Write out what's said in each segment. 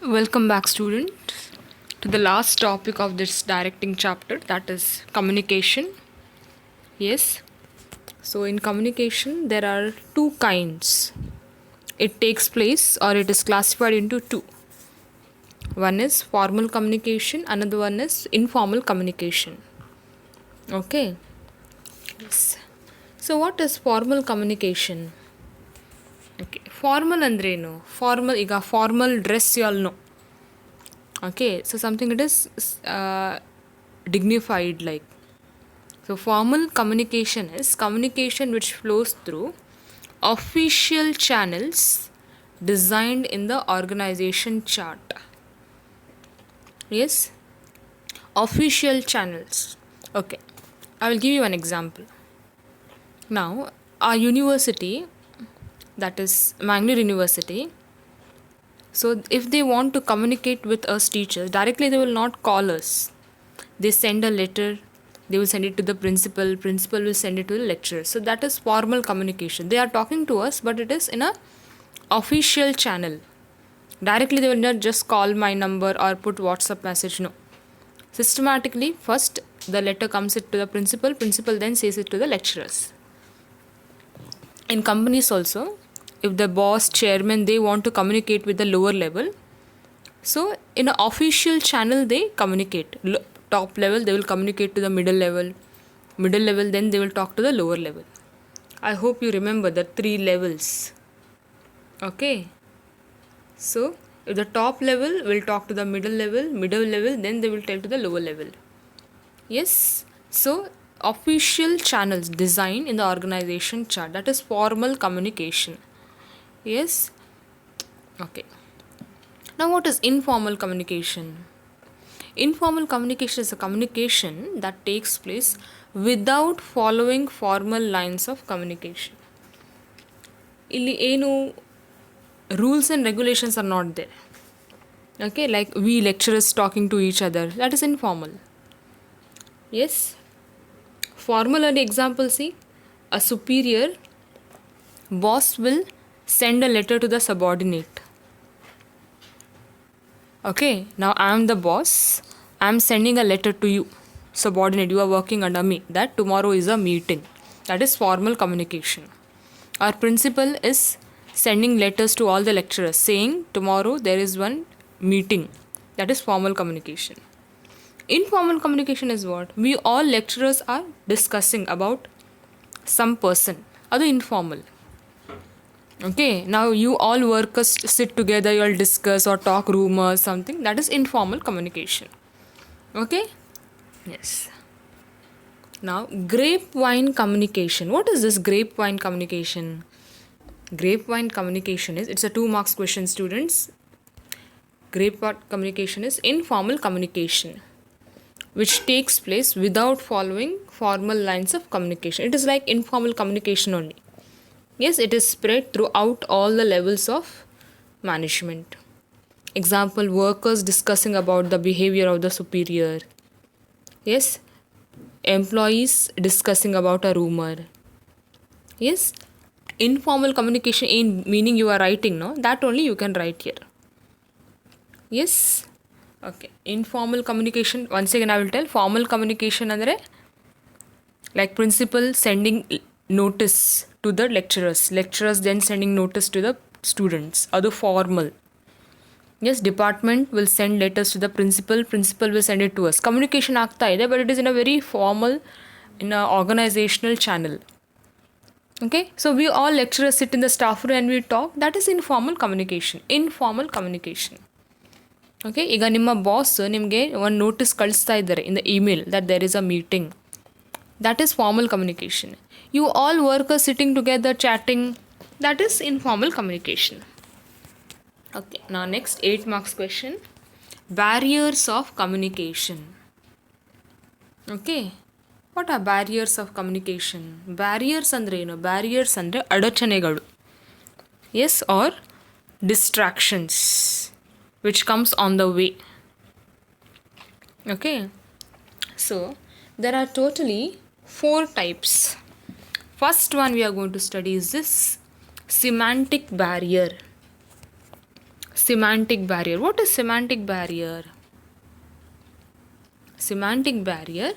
Welcome back, students, to the last topic of this directing chapter, that is communication. Yes, so in communication, there are two kinds. It takes place or it is classified into two. One is formal communication, another one is informal communication. Okay, yes. So, what is formal communication? Okay, formal ಅಂದ್ರೇನು formal ಈಗ formal dress you all know. Okay, so something it is dignified like. So formal communication is communication which flows through official channels designed in the organization chart. Yes, official channels. Okay, I will give you an example. Now our university, that is Mangalore University, so if they want to communicate with us teachers directly, they will not call us. They send a letter, they will send it to the principal will send it to the lecturer. So that is formal communication. They are talking to us, but it is in a official channel. Directly they will not just call my number or put WhatsApp message. No, systematically first the letter comes it to the principal then says it to the lecturers. In companies also, if the boss, chairman, they want to communicate with the lower level, so in an official channel they communicate. Top level they will communicate to the middle level then they will talk to the lower level. I hope you remember the three levels. Okay, so if the top level will talk to the middle level then they will tell to the lower level. Yes, so official channels designed in the organization chart, that is formal communication. Yes, okay. Now what is informal communication? Informal communication is a communication that takes place without following formal lines of communication. ಇಲ್ಲಿ ಏನು rules and regulations are not there. Okay, like we lecturers talking to each other, that is informal. Yes, formal an example, see, a superior boss will send a letter to the subordinate. Okay, now I am the boss, I am sending a letter to you subordinate, you are working under me, that tomorrow is a meeting. That is formal communication. Our principal is sending letters to all the lecturers saying tomorrow there is one meeting. That is formal communication. Informal communication is what? We all lecturers are discussing about some person. Adu informal. Okay, now you all workers sit together, you all discuss or talk rumors, something. That is informal communication. Okay? Yes. Now, grapevine communication. What is this grapevine communication? Grapevine communication is, it's a 2 marks question, students. Grapevine communication is informal communication which takes place without following formal lines of communication. It is like informal communication only. Yes, it is spread throughout all the levels of management. Example, workers discussing about the behavior of the superior. Yes, employees discussing about a rumor. Yes, informal communication in meaning you are writing, no? That only you can write here. Yes, okay. Informal communication, once again I will tell. Formal communication andre like principal sending notice to the lecturers then sending notice to the students. Adu formal. Yes, department will send letters to the principal will send it to us. Communication ಆಗ್ತಾ ಇದೆ, but it is in a very formal, in a organizational channel. Okay, so we all lecturers sit in the staff room and we talk. That is informal communication. Informal communication. Okay, ಈಗ ನಿಮ್ಮ boss ನಿಮಗೆ ಒಂದು notice ಕಳಿಸ್ತಾ ಇದ್ದಾರೆ in the email that there is a meeting. That is formal communication. You all workers sitting together chatting, that is informal communication. Okay, now next 8 marks question. Barriers of communication. Okay, what are barriers of communication? Barriers andre ಏನು? Barriers andre ಅಡಚಣೆಗಳು. Yes, or distractions which comes on the way. Okay, so there are totally 4 types. First one we are going to study is this semantic barrier. Semantic barrier. What is semantic barrier? Semantic barrier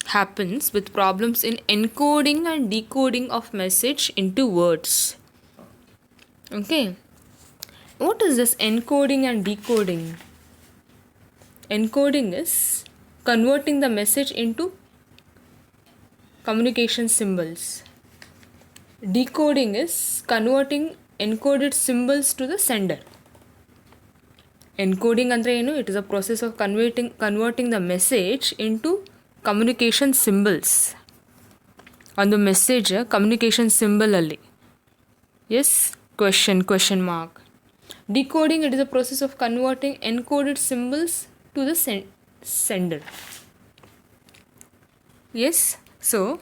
happens with problems in encoding and decoding of message into words. Okay. What is this encoding and decoding? Encoding is converting the message into communication symbols. Decoding is converting encoded symbols to the sender. Encoding andre enu? It is a process of converting the message into communication symbols. On the message communication symbol alli. Yes, question mark. Decoding, it is a process of converting encoded symbols to the sender. Yes, so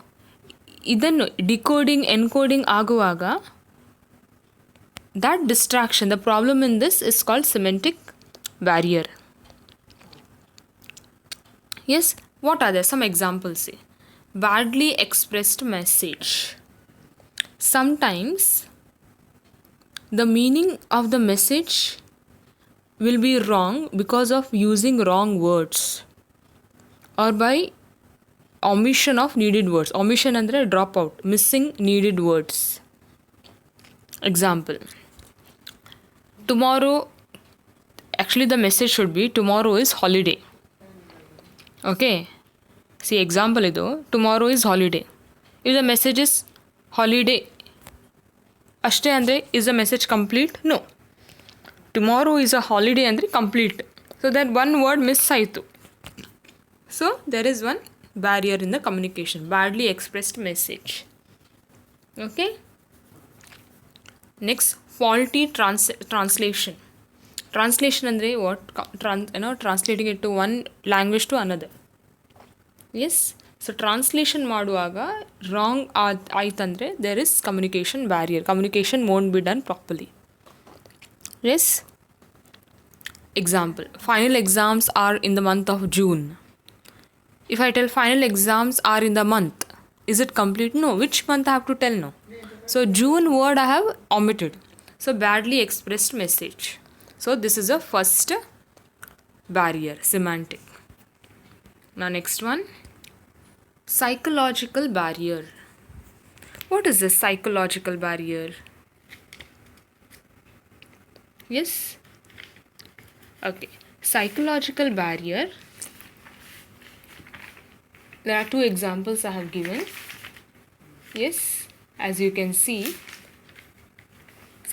idannu decoding encoding aguvaga, that distraction, the problem in this is called semantic barrier. Yes, what are there? Some examples. See, badly expressed message. Sometimes the meaning of the message will be wrong because of using wrong words or by omission of needed words. Omission andre drop out, missing needed words. Example, tomorrow, actually the message should be tomorrow is holiday. Okay, see example idu, tomorrow is holiday. If the message is holiday ashte andre, is the message complete? No. Tomorrow is a holiday andre complete. So that one word miss aitu. So there is one barrier in the communication, badly expressed message. Okay. Next, faulty translation. Translation andre what? Translating it to one language to another. Yes, so translation ಮಾಡುವಾಗ wrong ಆಯ್ತಂದ್ರೆ there is communication barrier. Communication won't be done properly. Yes. Example, final exams are in the month of June. If I tell final exams are in the month, is it complete? No. Which month I have to tell? No. So June word I have omitted. So badly expressed message. So this is the first barrier, semantic. Now next one, psychological barrier. What is this psychological barrier? Yes. Okay. Psychological barrier. There are two examples I have given. Yes, as you can see,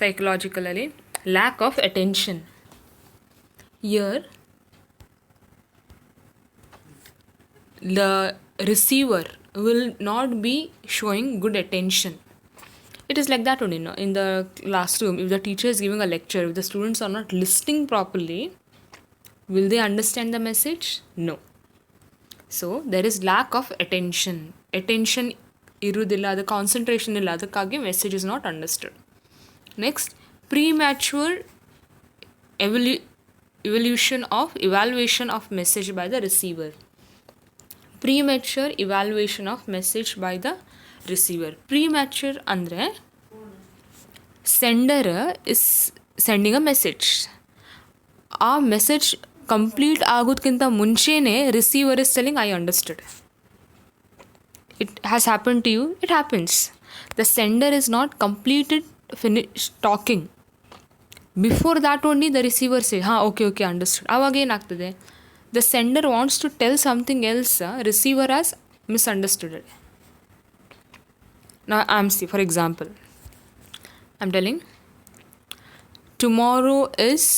psychologically, lack of attention. Here, the receiver will not be showing good attention. It is like that only, no? In the classroom, if the teacher is giving a lecture, if the students are not listening properly, will they understand the message? No. So there is lack of attention. Attention irudilla, the concentration illa, adakagi message is not understood. Next, premature evaluation of message by the receiver. Premature evaluation of message by the receiver. Premature andre, sender is sending a message. A message complete ಆಗೋದಕ್ಕಿಂತ ಮುಂಚೆನೇ receiver is telling I understood. It has happened to you? It happens. The sender is not finished talking. Before that only the receiver say, okay, understood. ಆವಾಗ ಏನಾಗ್ತದೆ? The sender wants to tell something else, receiver has misunderstood it. Now for example, I'm telling, tomorrow is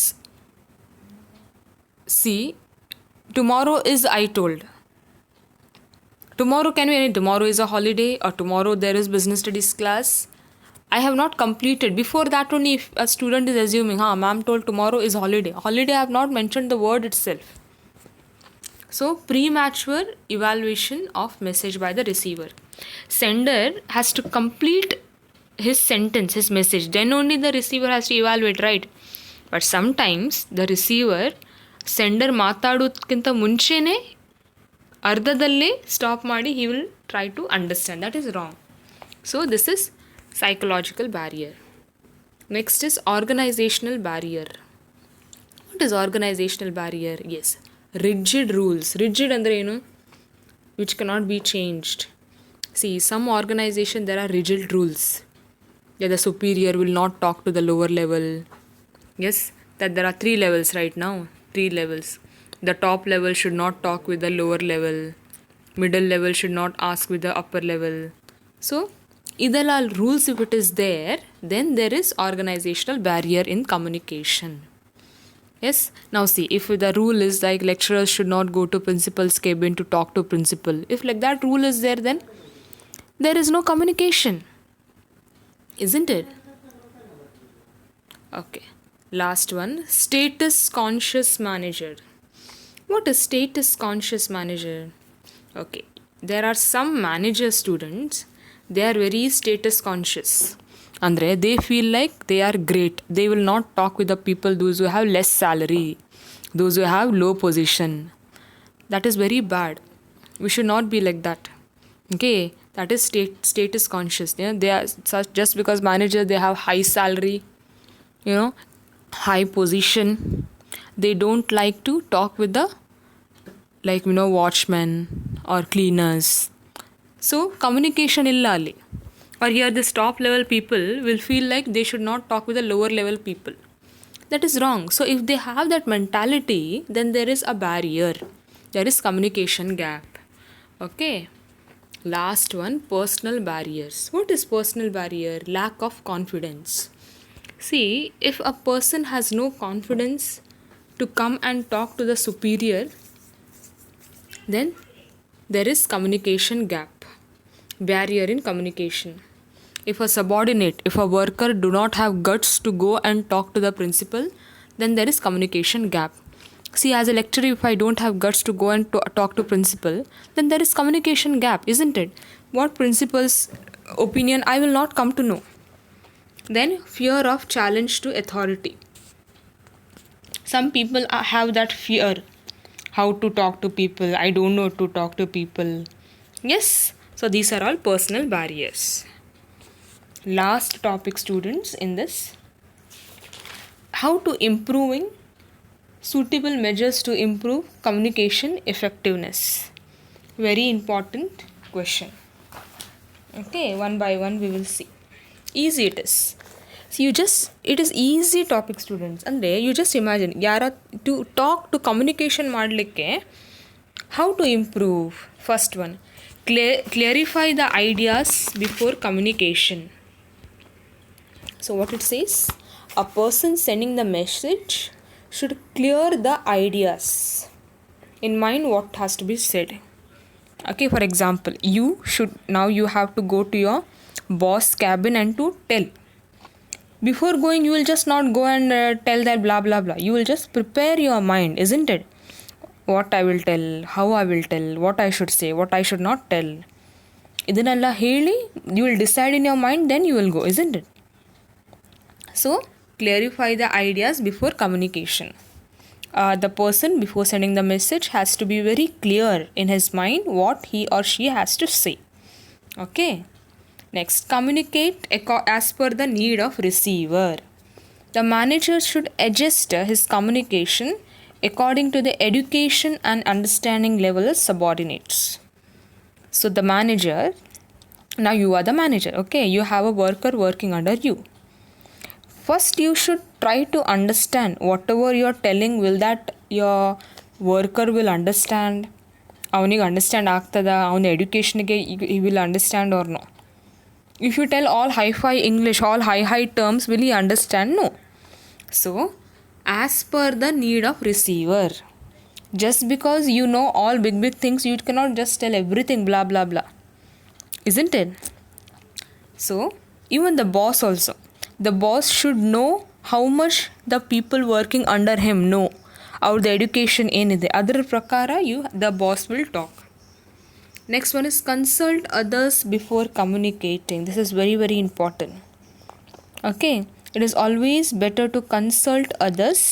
I told. Tomorrow can be any, tomorrow is a holiday, or tomorrow there is business studies class. I have not completed. Before that only, if a student is assuming, ma'am told tomorrow is holiday. Holiday, I have not mentioned the word itself. So premature evaluation of message by the receiver. Sender has to complete his sentence, his message. Then only the receiver has to evaluate, right? But sometimes the receiver, sender ಮಾತಾಡೋದಕ್ಕಿಂತ ಮುಂಚೆನೇ ಅರ್ಧದಲ್ಲೇ stop ಮಾಡಿ he will try to understand. That is wrong. So this is psychological barrier. Next is organizational barrier. What is organizational barrier? Yes, rigid rules. Rigid andre ಏನು, which cannot be changed. See, some organization there are rigid rules. Yeah, the superior will not talk to the lower level. Yes, that there are 3 levels right now. 3 levels. The top level should not talk with the lower level. Middle level should not ask with the upper level. So, idella rules if it is there, then there is organizational barrier in communication. Yes, now see, if the rule is like lecturers should not go to principal's cabin to talk to principal, if like that rule is there, then there is no communication, isn't it? Okay, last one, status conscious manager. What is status conscious manager? Okay, there are some manager students, they are very status conscious. Andre, they feel like they are great. They will not talk with the people those who have less salary, those who have low position. That is very bad. We should not be like that. Okay, that is status conscious. You know, they are such, just because manager they have high salary, you know, high position, they don't like to talk with the, like, you know, watchmen or cleaners. So communication illa alli. Or here this top level people will feel like they should not talk with the lower level people. That is wrong. So if they have that mentality, then there is a barrier. There is communication gap. Okay. Last one, personal barriers. What is personal barrier? Lack of confidence. See, if a person has no confidence to come and talk to the superior, then there is communication gap. Barrier in communication. If a subordinate, if a worker do not have guts to go and talk to the principal, then there is communication gap. See, as a lecturer, if I don't have guts to go and talk to principal, then there is communication gap, isn't it? What principal's opinion I will not come to know. Then fear of challenge to authority. Some people have that fear. How to talk to people? I don't know to talk to people. Yes, so these are all personal barriers. Last topic, students, in this, how to improving suitable measures to improve communication effectiveness. Very important question. Okay, one by one we will see. Easy it is. So it is easy topic, students. And you just imagine yara to talk to communication ಮಾಡಲಿಕ್ಕೆ, how to improve. First one, clarify the ideas before communication. So what it says, a person sending the message should clear the ideas in mind what has to be said. Okay, for example, you have to go to your boss cabin and to tell. Before going, you will just not go and tell that blah blah blah. You will just prepare your mind, isn't it? What I will tell, how I will tell, what I should say, what I should not tell. Idanella heli, you will decide in your mind, then you will go, isn't it? So clarify the ideas before communication. The person before sending the message has to be very clear in his mind what he or she has to say. Okay. Next, communicate as per the need of receiver. The manager should adjust his communication according to the education and understanding level of subordinates. So the manager, now you are the manager, okay? You have a worker working under you. First, you should try to understand whatever you are telling, will that your worker will understand? ಅವನಿಗೆ understand ಆಗ್ತದ? ಅವನ ಎಡ್ಯುಕೇಷನ್ಗೆ he will understand or no? If you tell all hi-fi English, all high terms, will he understand? No. So, as per the need of receiver. Just because you know all big things, you cannot just tell everything blah blah blah. Isn't it? So, even the boss also. The boss should know how much the people working under him know. ಅವ್ರದ್ದು education ಏನಿದೆ ಅದರ ಪ್ರಕಾರ the boss will talk. Next one is consult others before communicating. This is very very important. Okay, it is always better to consult others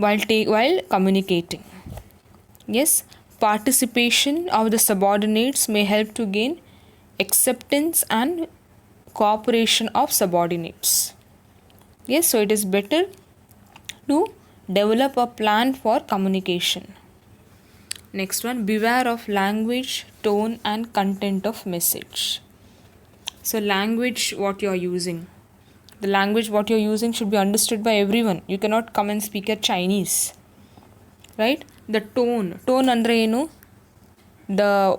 while communicating. Yes, participation of the subordinates may help to gain acceptance and cooperation of subordinates. Yes, so it is better to Develop a plan for communication. Next one, beware of language, tone, and content of message. So, language, what you are using. The language, what you are using, should be understood by everyone. You cannot come and speak a Chinese, right? The tone andre enu, the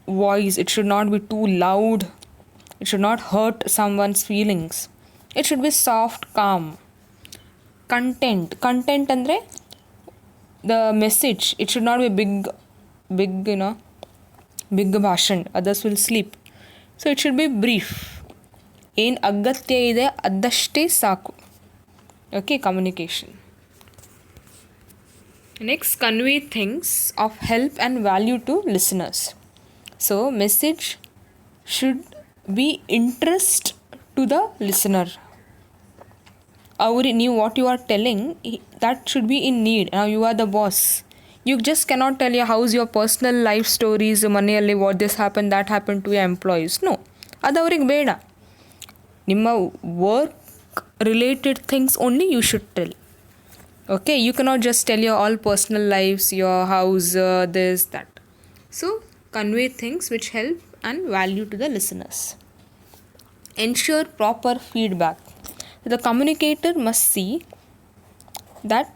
voice, it should not be too loud. It should not hurt someone's feelings. It should be soft, calm. Content andre, the message, it should not be big bhashan, others will sleep. So it should be brief. ಏನು ಅಗತ್ಯ ಇದೆ ಅದಷ್ಟೇ ಸಾಕು. Okay, communication. Next, convey things of help and value to listeners. So message should be interest to the listener. ನೀವು what you are telling, that should be in need. Now you are the boss. You just cannot tell your how's your personal life stories, ಮನೆಯಲ್ಲಿ what this happened, that happened to your employees. No, ಅದು ಅವ್ರಿಗೆ ಬೇಡ. ನಿಮ್ಮ work related things only you should tell. Okay, you cannot just tell your all personal lives, your house, this, that. So convey things which help and value to the listeners. Ensure proper feedback. The communicator must see that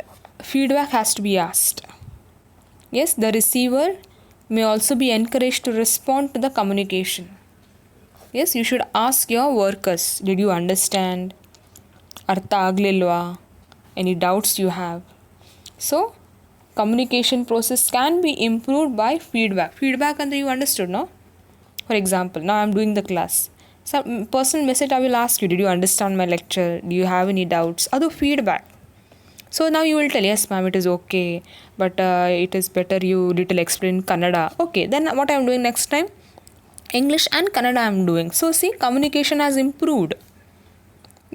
feedback has to be asked. Yes, the receiver may also be encouraged to respond to the communication. Yes, you should ask your workers, did you understand? Artha aglilva? Any doubts you have? So, communication process can be improved by feedback. Feedback and you understood, no? For example, now I am doing the class. Some personal message I will ask you, did you understand my lecture? Do you have any doubts? Adu feedback. So now you will tell, yes ma'am, it is okay, but it is better you little explain Kannada. Okay, then what I am doing next time? English and Kannada I am doing. So see, communication has improved.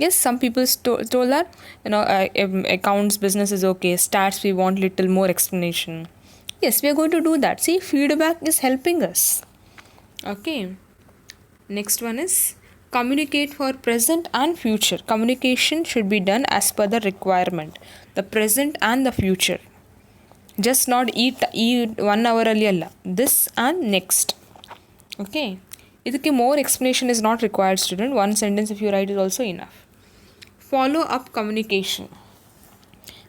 Yes, some people told that, accounts business is okay, stats we want little more explanation. Yes, we are going to do that. See, feedback is helping us. Okay, next one is communicate for present and future. Communication should be done as per the requirement, the present and the future. Just not eat 1 hour alli alla, this and next. Okay, ಇದಕ್ಕೆ more explanation is not required, student. One sentence if you write is also enough. Follow up communication.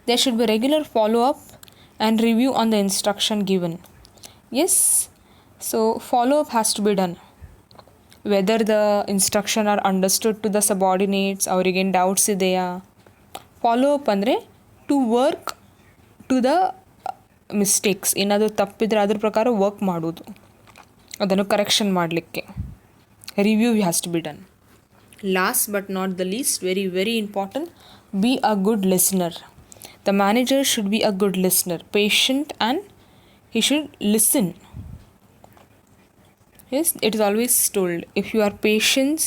There should be regular follow up and review on the instruction given. Yes, so follow up has to be done. Whether the instruction are understood to the subordinates, ಅವ್ರಿಗೆ doubts ಇದೆಯಾ. Follow up ಅಂದರೆ to work to the mistakes. ಏನಾದರೂ ತಪ್ಪಿದ್ರೆ ಅದ್ರ ಪ್ರಕಾರ work ಮಾಡೋದು, ಅದನ್ನು correction ಮಾಡಲಿಕ್ಕೆ. Review has to be done. Last but not the least, very very important, be a good listener. The manager should be a good listener, patient and he should listen. Yes, it is always told, if you are patient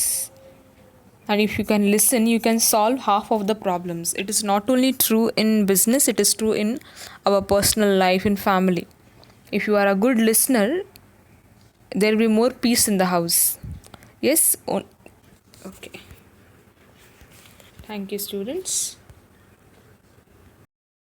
and if you can listen, you can solve half of the problems. It is not only true in business, it is true in our personal life, in family. If you are a good listener, there will be more peace in the house. Yes, okay. Thank you, students.